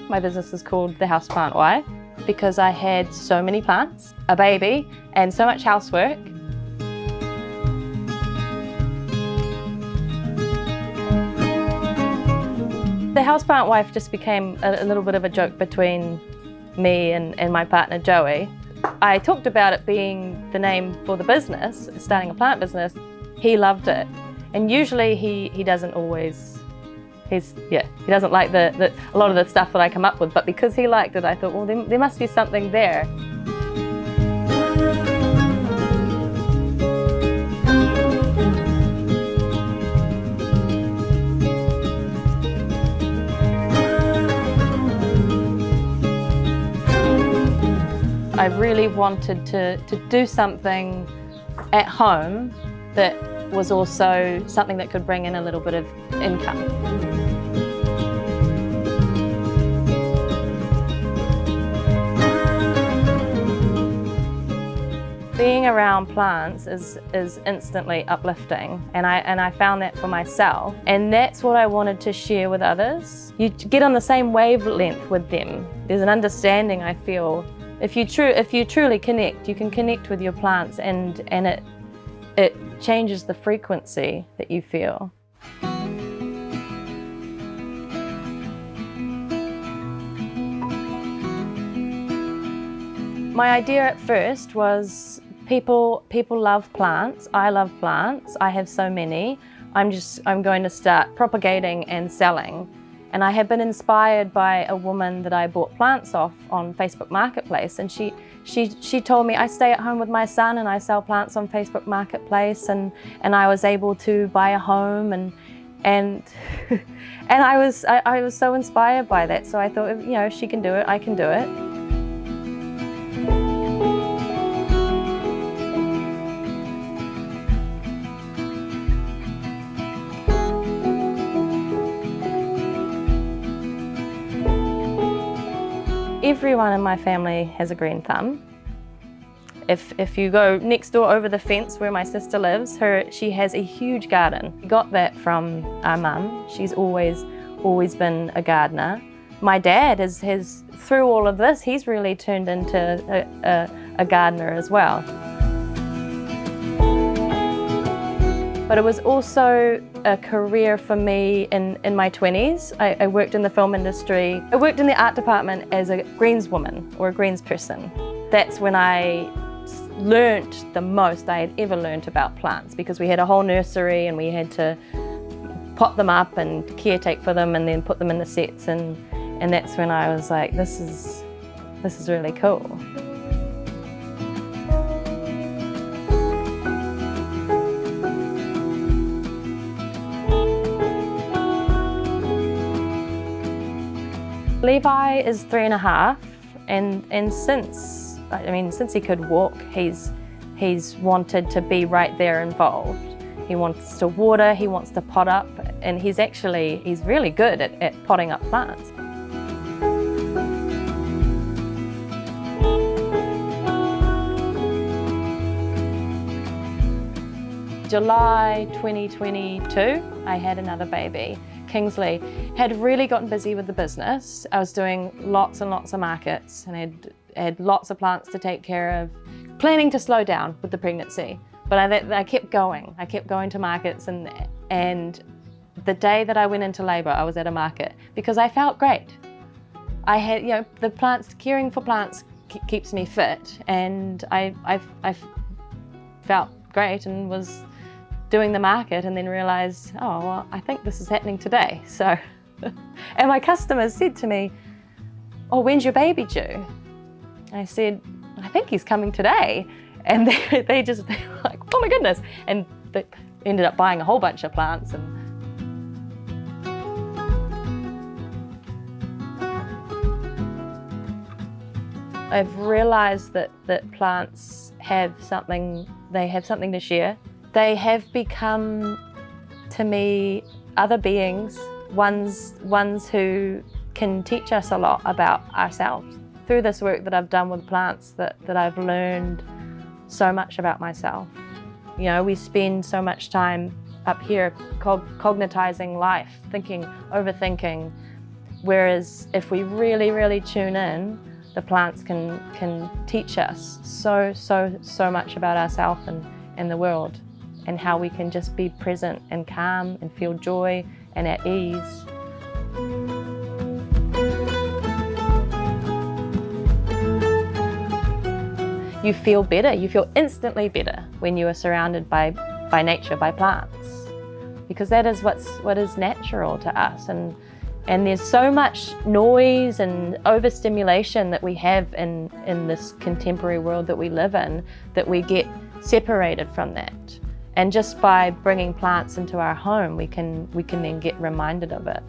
My business is called the Houseplant Wife because I had so many plants, a baby, and so much housework. The Houseplant Wife just became a little bit of a joke between me and my partner Joey. I talked about it being the name for the business, starting a plant business. He loved it, and usually he doesn't always. He doesn't like a lot of the stuff that I come up with, but because he liked it, I thought, well, there must be something there. I really wanted to do something at home that was also something that could bring in a little bit of income. Being around plants is instantly uplifting, and I found that for myself, and that's what I wanted to share with others. You get on the same wavelength with them. There's an understanding, I feel. If you truly connect, you can connect with your plants, and it changes the frequency that you feel. My idea at first was people love plants. I love plants. I have so many. I'm going to start propagating and selling. And I have been inspired by a woman that I bought plants off on Facebook Marketplace, and she told me, I stay at home with my son and I sell plants on Facebook Marketplace, and I was able to buy a home, and I was so inspired by that. So I thought, if she can do it, I can do it. Everyone in my family has a green thumb. If you go next door over the fence where my sister lives, she has a huge garden. We got that from our mum. She's always been a gardener. My dad has through all of this, he's really turned into a gardener as well. But it was also a career for me in my 20s. I worked in the film industry. I worked in the art department as a greenswoman or a greens person. That's when I learnt the most I had ever learnt about plants, because we had a whole nursery and we had to pot them up and caretake for them and then put them in the sets, and that's when I was like, this is really cool. Levi is 3.5, and since he could walk, he's wanted to be right there involved. He wants to water, he wants to pot up, and he's really good at potting up plants. July 2022, I had another baby. Kingsley had really gotten busy with the business. I was doing lots and lots of markets and had lots of plants to take care of, planning to slow down with the pregnancy. But I kept going. I kept going to markets, and the day that I went into labour, I was at a market because I felt great. I had, the plants, caring for plants keeps me fit, and I felt great and was doing the market, and then realised, oh, well, I think this is happening today. So, and my customers said to me, oh, when's your baby due? I said, I think he's coming today. And they were like, oh my goodness. And they ended up buying a whole bunch of plants. And I've realised that plants have something to share. They have become, to me, other beings, ones who can teach us a lot about ourselves. Through this work that I've done with plants, that I've learned so much about myself. We spend so much time up here cognitizing life, thinking, overthinking, Whereas if we really, really tune in, the plants can teach us so much about ourselves and the world, and how we can just be present and calm and feel joy and at ease. You feel better, you feel instantly better when you are surrounded by nature, by plants, because that is what is natural to us. And there's so much noise and overstimulation that we have in this contemporary world that we live in, that we get separated from that. And just by bringing plants into our home, we can then get reminded of it.